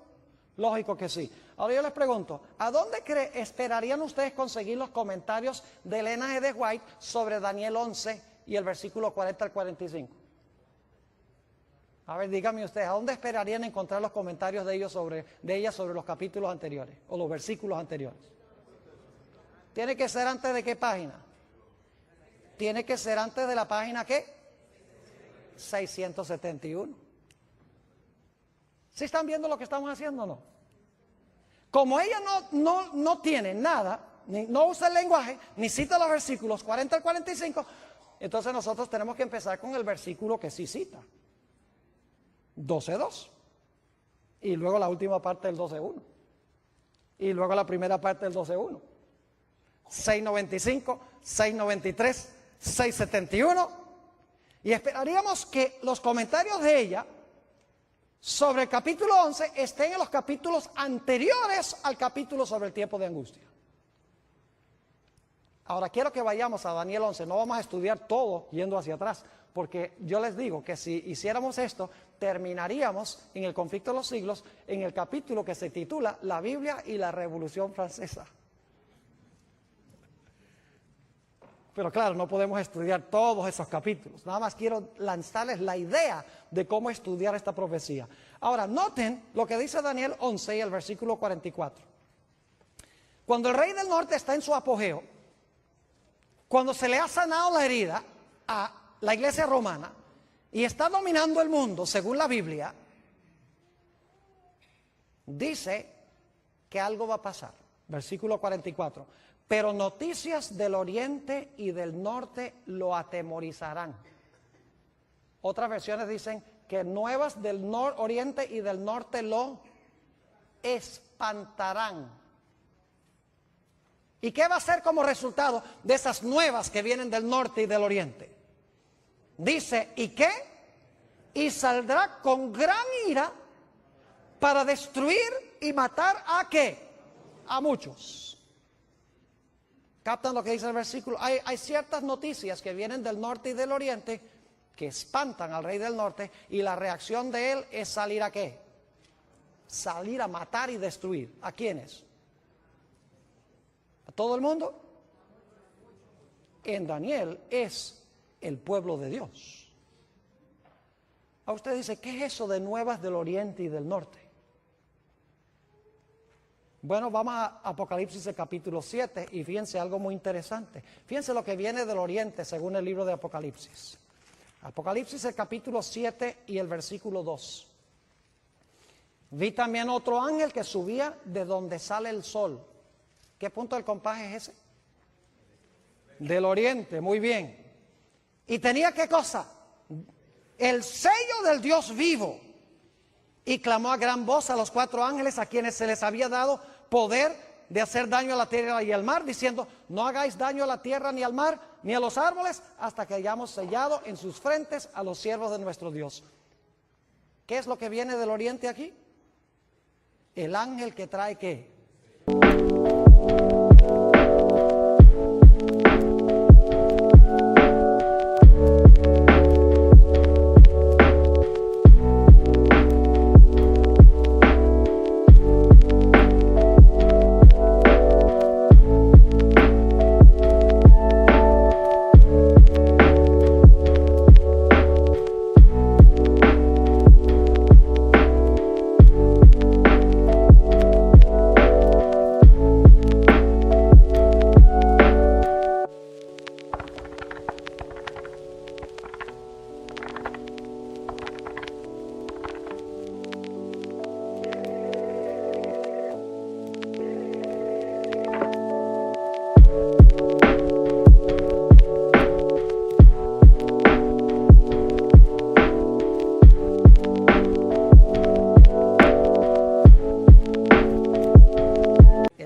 Lógico que sí. Ahora yo les pregunto, ¿a dónde esperarían ustedes conseguir los comentarios del linaje de White sobre Daniel 11 y el versículo 40 al 45? A ver, díganme ustedes, ¿a dónde esperarían encontrar los comentarios de ella sobre los capítulos anteriores o los versículos anteriores? ¿Tiene que ser antes de qué página? Tiene que ser antes de la página ¿qué? 671. ¿Sí están viendo lo que estamos haciendo o no? Como ella no tiene nada, no usa el lenguaje, ni cita los versículos 40 al 45, entonces nosotros tenemos que empezar con el versículo que sí cita. 12:2. Y luego la última parte del 12:1. Y luego la primera parte del 12:1. 695, 693, 671. Y esperaríamos que los comentarios de ella sobre el capítulo 11 estén en los capítulos anteriores al capítulo sobre el tiempo de angustia. Ahora quiero que vayamos a Daniel 11, no vamos a estudiar todo yendo hacia atrás, porque yo les digo que si hiciéramos esto, terminaríamos en el conflicto de los siglos, en el capítulo que se titula La Biblia y la Revolución Francesa. Pero claro, no podemos estudiar todos esos capítulos. Nada más quiero lanzarles la idea de cómo estudiar esta profecía. Ahora, noten lo que dice Daniel 11 y el versículo 44. Cuando el rey del norte está en su apogeo, cuando se le ha sanado la herida a la iglesia romana y está dominando el mundo, según la Biblia, dice que algo va a pasar. Versículo 44. Pero noticias del oriente y del norte lo atemorizarán. Otras versiones dicen que nuevas del oriente y del norte lo espantarán. ¿Y qué va a ser como resultado de esas nuevas que vienen del norte y del oriente? Dice, ¿y qué? Y saldrá con gran ira para destruir y matar ¿a qué? A muchos. ¿Captan lo que dice el versículo? Hay ciertas noticias que vienen del norte y del oriente que espantan al rey del norte, y la reacción de él es salir ¿a qué? Salir a matar y destruir. ¿A quiénes? ¿A todo el mundo? En Daniel es el pueblo de Dios. A usted dice, ¿qué es eso de nuevas del oriente y del norte? Bueno, vamos a Apocalipsis el capítulo 7 y fíjense algo muy interesante. Fíjense lo que viene del oriente según el libro de Apocalipsis. Apocalipsis el capítulo 7 y el versículo 2. Vi también otro ángel que subía de donde sale el sol. ¿Qué punto del compás es ese? Del oriente, muy bien. Y tenía ¿qué cosa? El sello del Dios vivo. Y clamó a gran voz a los 4 ángeles a quienes se les había dado poder de hacer daño a la tierra y al mar, diciendo, no hagáis daño a la tierra ni al mar ni a los árboles hasta que hayamos sellado en sus frentes a los siervos de nuestro Dios. ¿Qué es lo que viene del oriente aquí? El ángel que trae ¿qué?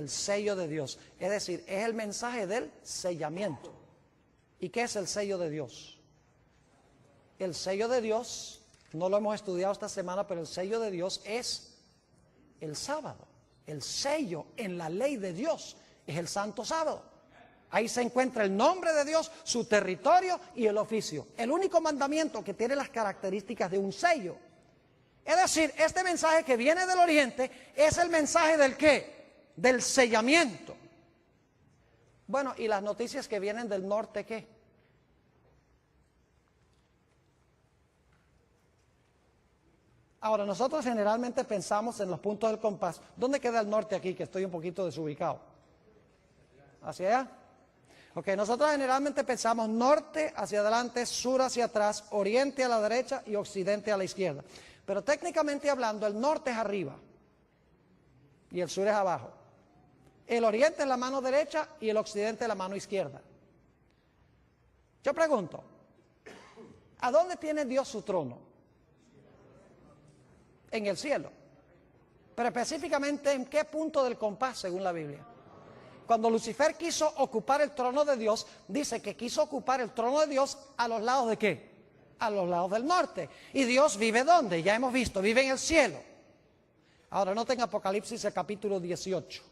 Sello de Dios, es decir, es el mensaje del sellamiento. ¿Y qué es el sello de Dios? El sello de Dios, no lo hemos estudiado esta semana, pero el sello de Dios es el sábado. El sello en la ley de Dios es el santo sábado. Ahí se encuentra el nombre de Dios, su territorio y el oficio. El único mandamiento que tiene las características de un sello. Es decir, este mensaje que viene del oriente es el mensaje del ¿qué? Del sellamiento. Bueno, ¿y las noticias que vienen del norte qué? Ahora, nosotros generalmente pensamos en los puntos del compás. ¿Dónde queda el norte aquí? Que estoy un poquito desubicado. ¿Hacia allá? Ok, nosotros generalmente pensamos norte hacia adelante, sur hacia atrás, oriente a la derecha y occidente a la izquierda. Pero técnicamente hablando, el norte es arriba y el sur es abajo. El oriente es la mano derecha y el occidente es la mano izquierda. Yo pregunto, ¿a dónde tiene Dios su trono? En el cielo. Pero específicamente, ¿en qué punto del compás según la Biblia? Cuando Lucifer quiso ocupar el trono de Dios, dice que quiso ocupar el trono de Dios a los lados de ¿qué? A los lados del norte. ¿Y Dios vive dónde? Ya hemos visto, vive en el cielo. Ahora noten Apocalipsis el capítulo 18.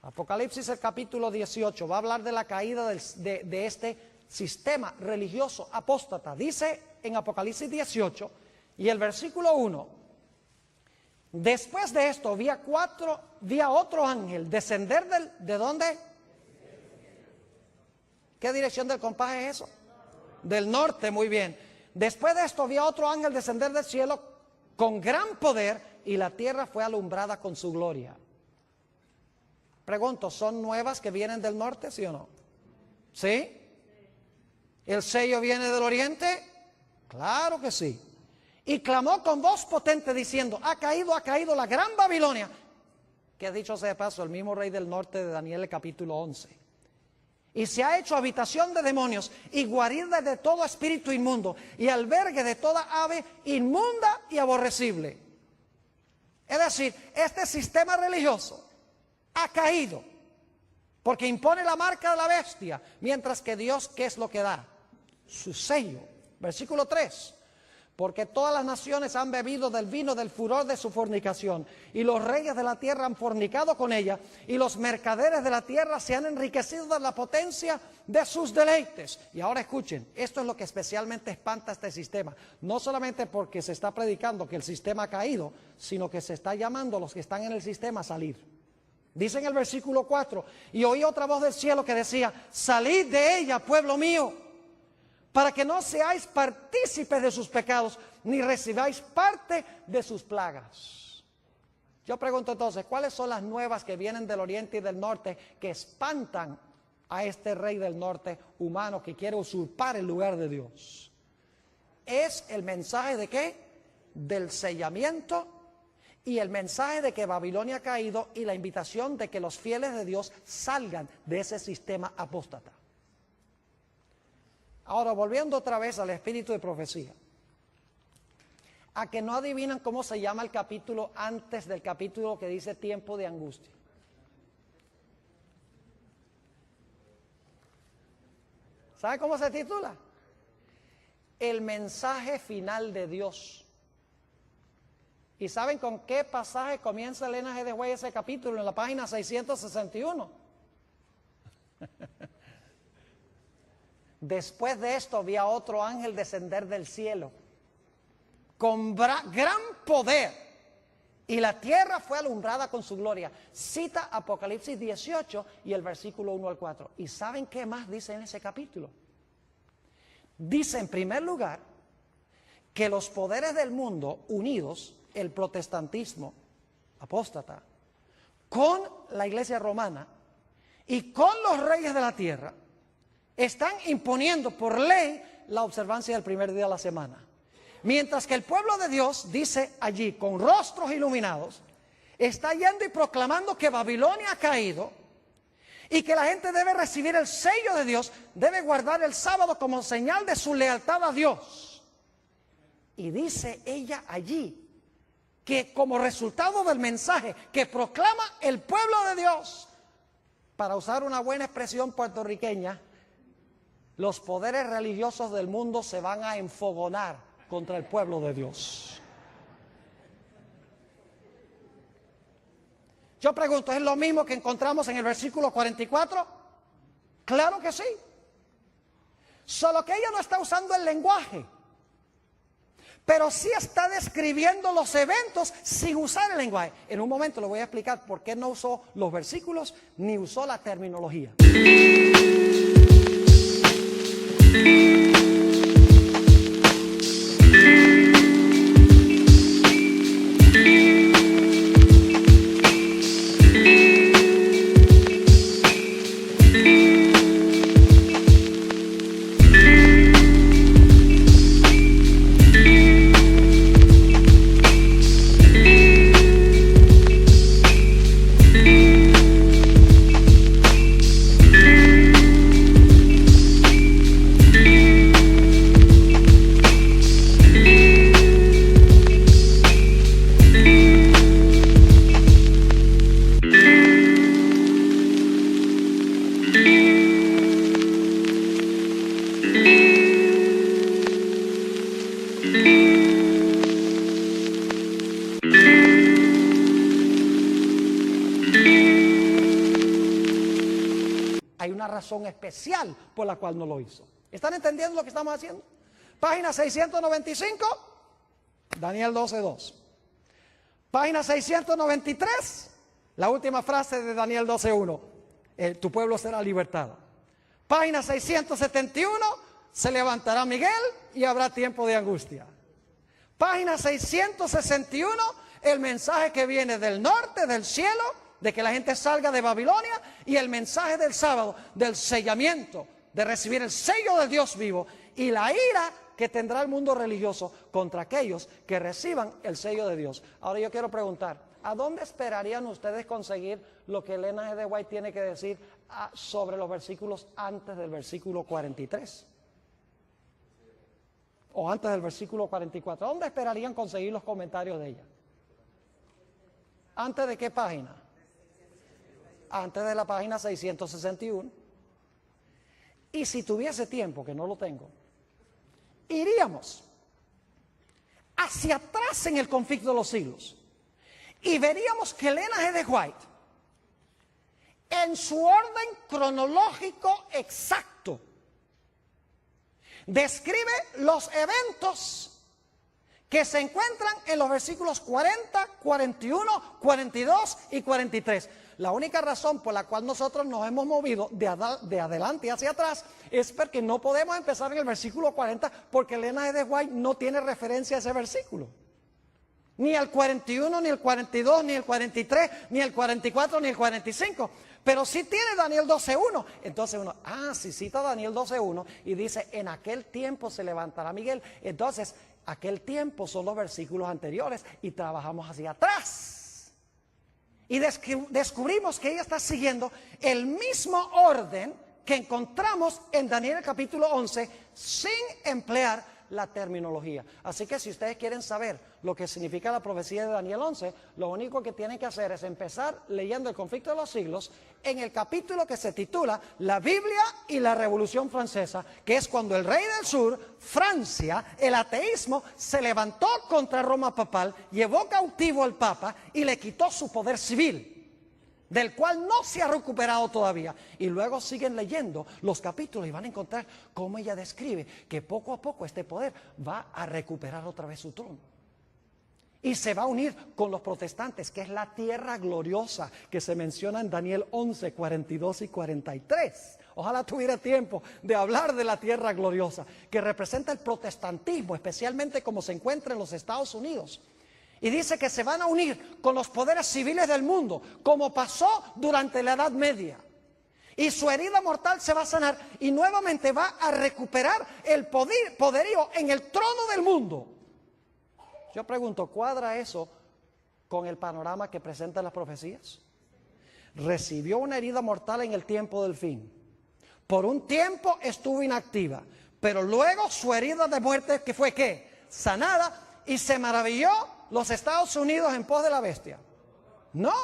Apocalipsis el capítulo 18 va a hablar de la caída de este sistema religioso apóstata. Dice en Apocalipsis 18 y el versículo 1. Después de esto vi a otro ángel descender ¿de dónde? ¿Qué dirección del compás es eso? Del norte, muy bien. Después de esto vi a otro ángel descender del cielo con gran poder y la tierra fue alumbrada con su gloria. Pregunto, ¿son nuevas que vienen del norte, sí o no? ¿Sí? ¿El sello viene del oriente? Claro que sí. Y clamó con voz potente diciendo, ha caído la gran Babilonia, que dicho sea de paso, el mismo rey del norte de Daniel, el capítulo 11. Y se ha hecho habitación de demonios y guarida de todo espíritu inmundo y albergue de toda ave inmunda y aborrecible. Es decir, este sistema religioso ha caído porque impone la marca de la bestia, mientras que Dios, ¿qué es lo que da? Su sello. Versículo 3. Porque todas las naciones han bebido del vino del furor de su fornicación, y los reyes de la tierra han fornicado con ella, y los mercaderes de la tierra se han enriquecido de la potencia de sus deleites. Y ahora escuchen, esto es lo que especialmente espanta a este sistema, no solamente porque se está predicando que el sistema ha caído, sino que se está llamando a los que están en el sistema a salir. Dice en el versículo 4, y oí otra voz del cielo que decía, salid de ella, pueblo mío, para que no seáis partícipes de sus pecados, ni recibáis parte de sus plagas. Yo pregunto entonces, ¿cuáles son las nuevas que vienen del oriente y del norte que espantan a este rey del norte humano que quiere usurpar el lugar de Dios? Es el mensaje de ¿qué? Del sellamiento y el mensaje de que Babilonia ha caído y la invitación de que los fieles de Dios salgan de ese sistema apóstata. Ahora, volviendo otra vez al espíritu de profecía, a que no adivinan cómo se llama el capítulo antes del capítulo que dice tiempo de angustia. ¿Sabe cómo se titula? El mensaje final de Dios. ¿Y saben con qué pasaje comienza Elena G. de White ese capítulo? En la página 661. Después de esto vi a otro ángel descender del cielo con gran poder y la tierra fue alumbrada con su gloria. Cita Apocalipsis 18 y el versículo 1 al 4. ¿Y saben qué más dice en ese capítulo? Dice en primer lugar que los poderes del mundo unidos, el protestantismo apóstata, con la iglesia romana y con los reyes de la tierra, están imponiendo por ley la observancia del primer día de la semana. Mientras que el pueblo de Dios, dice allí, con rostros iluminados, está yendo y proclamando que Babilonia ha caído y que la gente debe recibir el sello de Dios, debe guardar el sábado como señal de su lealtad a Dios. Y dice ella allí que como resultado del mensaje que proclama el pueblo de Dios, para usar una buena expresión puertorriqueña, los poderes religiosos del mundo se van a enfogonar contra el pueblo de Dios. Yo pregunto, ¿es lo mismo que encontramos en el versículo 44? Claro que sí. Solo que ella no está usando el lenguaje, pero sí está describiendo los eventos sin usar el lenguaje. En un momento le voy a explicar por qué no usó los versículos ni usó la terminología. Hay una razón especial por la cual no lo hizo. ¿Están entendiendo lo que estamos haciendo? Página 695, Daniel 12:2. Página 693, la última frase de Daniel 12:1. Tu pueblo será libertado. Página 671, se levantará Miguel y habrá tiempo de angustia. Página 661, el mensaje que viene del norte, del cielo, de que la gente salga de Babilonia, y el mensaje del sábado, del sellamiento, de recibir el sello del Dios vivo, y la ira que tendrá el mundo religioso contra aquellos que reciban el sello de Dios. Ahora yo quiero preguntar, ¿a dónde esperarían ustedes conseguir lo que Elena G. de White tiene que decir sobre los versículos antes del versículo 43? O antes del versículo 44. ¿Dónde esperarían conseguir los comentarios de ella? ¿Antes de qué página? Antes de la página 661. Y si tuviese tiempo, que no lo tengo, iríamos hacia atrás en el conflicto de los siglos y veríamos que Elena G. de White, en su orden cronológico exacto, describe los eventos que se encuentran en los versículos 40, 41, 42 y 43. La única razón por la cual nosotros nos hemos movido de adelante hacia atrás es porque no podemos empezar en el versículo 40, porque Elena G. de White no tiene referencia a ese versículo. Ni al 41, ni el 42, ni el 43, ni el 44, ni el 45. Pero sí tiene Daniel 12:1. Entonces uno, si cita Daniel 12:1 y dice, en aquel tiempo se levantará Miguel. Entonces, aquel tiempo son los versículos anteriores y trabajamos hacia atrás. Y descubrimos que ella está siguiendo el mismo orden que encontramos en Daniel capítulo 11 sin emplear la terminología. Así que si ustedes quieren saber lo que significa la profecía de Daniel 11, lo único que tienen que hacer es empezar leyendo el conflicto de los siglos en el capítulo que se titula La Biblia y la Revolución Francesa, que es cuando el rey del sur, Francia, el ateísmo, se levantó contra Roma papal, llevó cautivo al papa y le quitó su poder civil, del cual no se ha recuperado todavía. Y luego siguen leyendo los capítulos y van a encontrar cómo ella describe que poco a poco este poder va a recuperar otra vez su trono. Y se va a unir con los protestantes, que es la tierra gloriosa que se menciona en Daniel 11, 42 y 43. Ojalá tuviera tiempo de hablar de la tierra gloriosa, que representa el protestantismo, especialmente como se encuentra en los Estados Unidos. Y dice que se van a unir con los poderes civiles del mundo, como pasó durante la Edad Media. Y su herida mortal se va a sanar y nuevamente va a recuperar el poderío en el trono del mundo. Yo pregunto, ¿cuadra eso con el panorama que presentan las profecías? Recibió una herida mortal en el tiempo del fin. Por un tiempo estuvo inactiva, pero luego su herida de muerte, que fue ¿qué? Sanada, y se maravilló los Estados Unidos en pos de la bestia. No,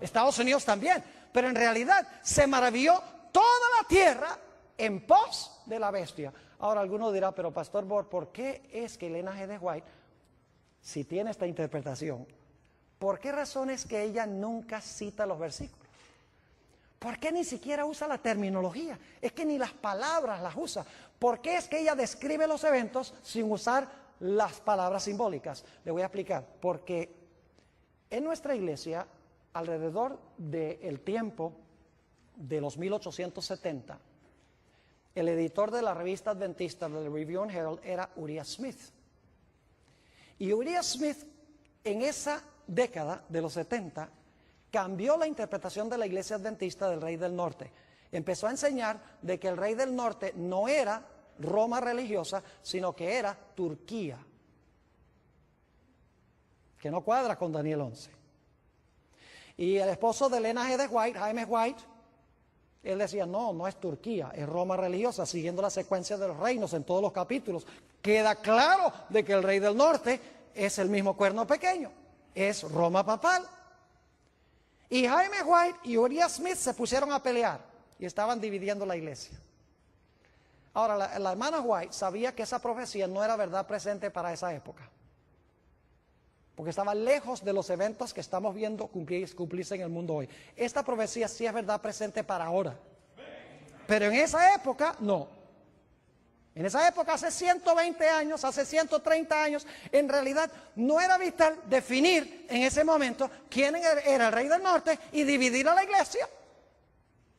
Estados Unidos también, pero en realidad se maravilló toda la tierra en pos de la bestia. Ahora alguno dirá, pero Pastor Bohr, ¿por qué es que Elena G. de White, si tiene esta interpretación, por qué razón es que ella nunca cita los versículos? ¿Por qué ni siquiera usa la terminología? Es que ni las palabras las usa. ¿Por qué es que ella describe los eventos sin usar las palabras simbólicas? Le voy a explicar. Porque en nuestra iglesia, alrededor del tiempo de los 1870, el editor de la revista adventista del Review and Herald era Uriah Smith. Y Uriah Smith, en esa década de los 70, cambió la interpretación de la iglesia adventista del Rey del Norte. Empezó a enseñar de que el Rey del Norte no era Roma religiosa, sino que era Turquía, que no cuadra con Daniel 11. Y el esposo de Elena G. de White, Jaime White, él decía, no es Turquía, es Roma religiosa, siguiendo la secuencia de los reinos en todos los capítulos. Queda claro de que el Rey del Norte es el mismo cuerno pequeño, es Roma papal. Y Jaime White y Uriah Smith se pusieron a pelear y estaban dividiendo la iglesia. Ahora, la hermana White sabía que esa profecía no era verdad presente para esa época, porque estaba lejos de los eventos que estamos viendo cumplirse en el mundo hoy. Esta profecía sí es verdad presente para ahora, pero en esa época no. En esa época, hace 120 años, hace 130 años, en realidad no era vital definir en ese momento quién era el Rey del Norte y dividir a la iglesia.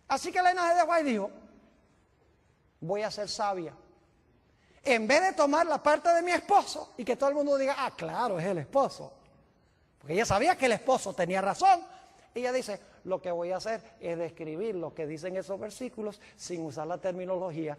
Así que Elena G. de White dijo, voy a ser sabia. En vez de tomar la parte de mi esposo y que todo el mundo diga, claro, es el esposo. Porque ella sabía que el esposo tenía razón. Ella dice, lo que voy a hacer es describir lo que dicen esos versículos sin usar la terminología.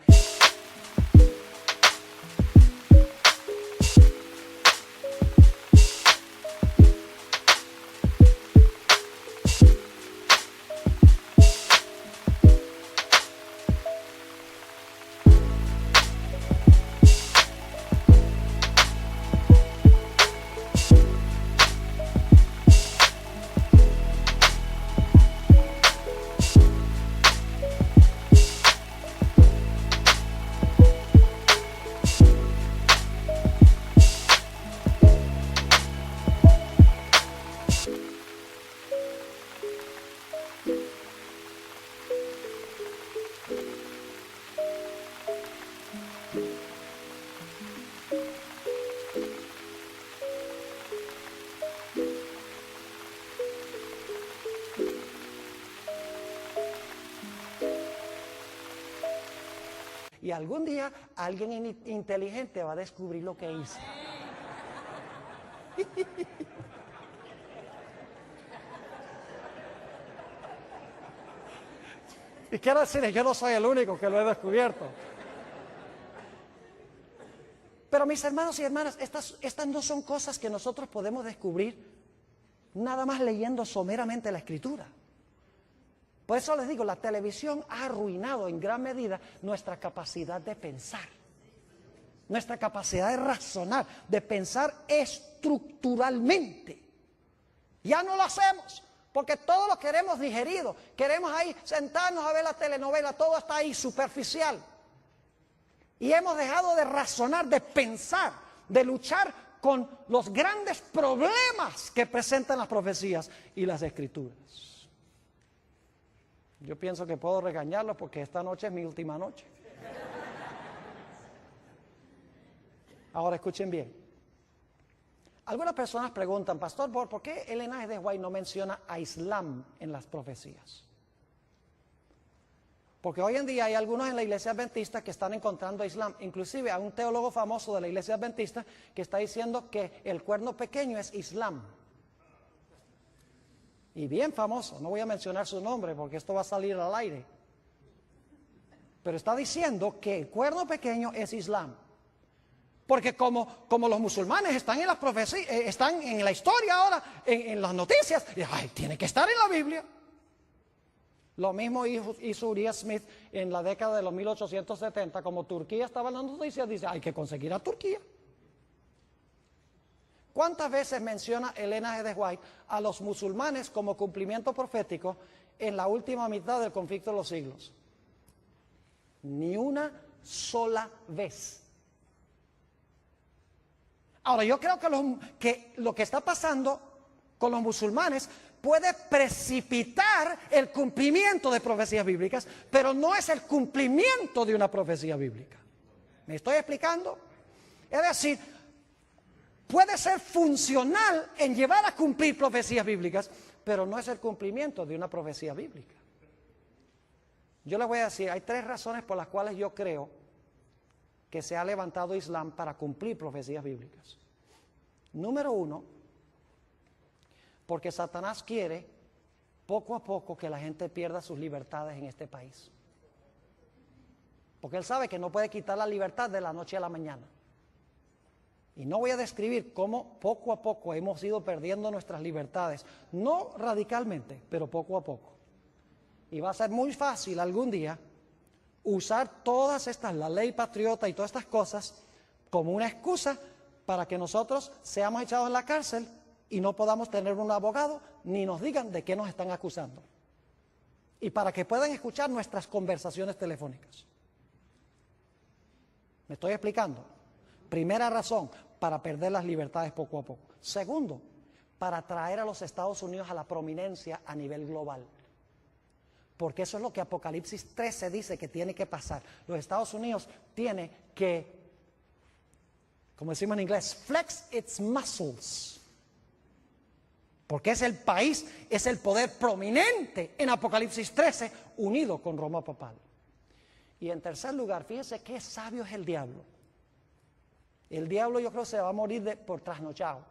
Y algún día alguien inteligente va a descubrir lo que hice. Y quiero decirles, yo no soy el único que lo he descubierto. Pero mis hermanos y hermanas, estas no son cosas que nosotros podemos descubrir nada más leyendo someramente la Escritura. Por eso les digo, la televisión ha arruinado en gran medida nuestra capacidad de pensar, nuestra capacidad de razonar, de pensar estructuralmente. Ya no lo hacemos, porque todo lo queremos digerido, queremos ahí sentarnos a ver la telenovela, todo está ahí superficial. Y hemos dejado de razonar, de pensar, de luchar con los grandes problemas que presentan las profecías y las Escrituras. Yo pienso que puedo regañarlos porque esta noche es mi última noche. Ahora escuchen bien. Algunas personas preguntan, Pastor Bohr, ¿por qué Elena G. de White no menciona a Islam en las profecías? Porque hoy en día hay algunos en la iglesia adventista que están encontrando a Islam. Inclusive hay un teólogo famoso de la iglesia adventista que está diciendo que el cuerno pequeño es Islam. Y bien famoso, no voy a mencionar su nombre porque esto va a salir al aire. Pero está diciendo que el cuerno pequeño es Islam. Porque como los musulmanes están en las profecías, están en la historia ahora, en las noticias, tiene que estar en la Biblia. Lo mismo hizo Uriah Smith en la década de los 1870, como Turquía estaba en las noticias, dice, hay que conseguir a Turquía. ¿Cuántas veces menciona Elena G. de White a los musulmanes como cumplimiento profético en la última mitad del conflicto de los siglos? Ni una sola vez. Ahora, yo creo que lo que está pasando con los musulmanes puede precipitar el cumplimiento de profecías bíblicas, pero no es el cumplimiento de una profecía bíblica. ¿Me estoy explicando? Es decir, puede ser funcional en llevar a cumplir profecías bíblicas, pero no es el cumplimiento de una profecía bíblica. Yo les voy a decir, hay 3 razones por las cuales yo creo que se ha levantado Islam para cumplir profecías bíblicas. Número 1, porque Satanás quiere poco a poco que la gente pierda sus libertades en este país. Porque él sabe que no puede quitar la libertad de la noche a la mañana. Y no voy a describir cómo poco a poco hemos ido perdiendo nuestras libertades, no radicalmente, pero poco a poco. Y va a ser muy fácil algún día usar todas estas, la ley patriota y todas estas cosas, como una excusa para que nosotros seamos echados en la cárcel y no podamos tener un abogado ni nos digan de qué nos están acusando. Y para que puedan escuchar nuestras conversaciones telefónicas. ¿Me estoy explicando? Primera razón, para perder las libertades poco a poco. Segundo, para traer a los Estados Unidos a la prominencia a nivel global. Porque eso es lo que Apocalipsis 13 dice que tiene que pasar. Los Estados Unidos tiene que, como decimos en inglés, flex its muscles. Porque es el país, es el poder prominente en Apocalipsis 13, unido con Roma papal. Y en tercer lugar, fíjense qué sabio es el diablo. El diablo yo creo que se va a morir por trasnochado,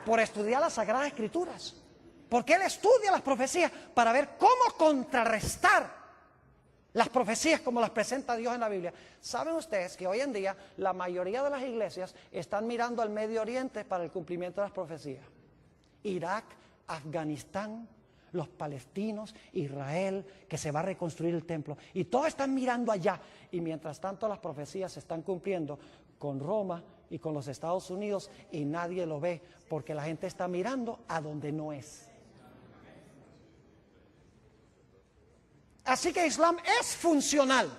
por estudiar las Sagradas Escrituras. Porque él estudia las profecías para ver cómo contrarrestar las profecías como las presenta Dios en la Biblia. ¿Saben ustedes que hoy en día la mayoría de las iglesias están mirando al Medio Oriente para el cumplimiento de las profecías? Irak, Afganistán, los palestinos, Israel, que se va a reconstruir el templo. Y todos están mirando allá. Y mientras tanto las profecías se están cumpliendo con Roma y con los Estados Unidos y nadie lo ve porque la gente está mirando a donde no es. Así que Islam es funcional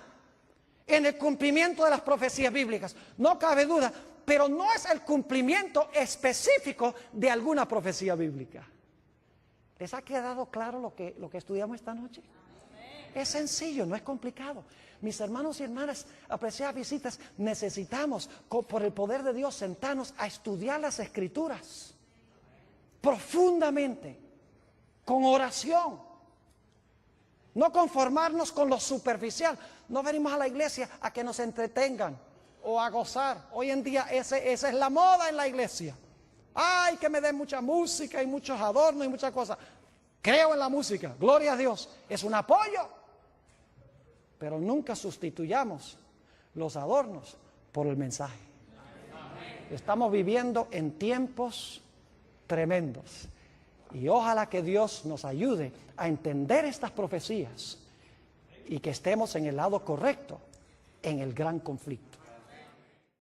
en el cumplimiento de las profecías bíblicas, no cabe duda, pero no es el cumplimiento específico de alguna profecía bíblica. ¿Les ha quedado claro lo que estudiamos esta noche? Es sencillo, no es complicado. Mis hermanos y hermanas, apreciadas visitas, necesitamos, por el poder de Dios, sentarnos a estudiar las Escrituras profundamente, con oración. No conformarnos con lo superficial. No venimos a la iglesia a que nos entretengan o a gozar. Hoy en día esa es la moda en la iglesia. Ay, que me den mucha música y muchos adornos y muchas cosas. Creo en la música, gloria a Dios, es un apoyo. Pero nunca sustituyamos los adornos por el mensaje. Estamos viviendo en tiempos tremendos. Y ojalá que Dios nos ayude a entender estas profecías y que estemos en el lado correcto en el gran conflicto.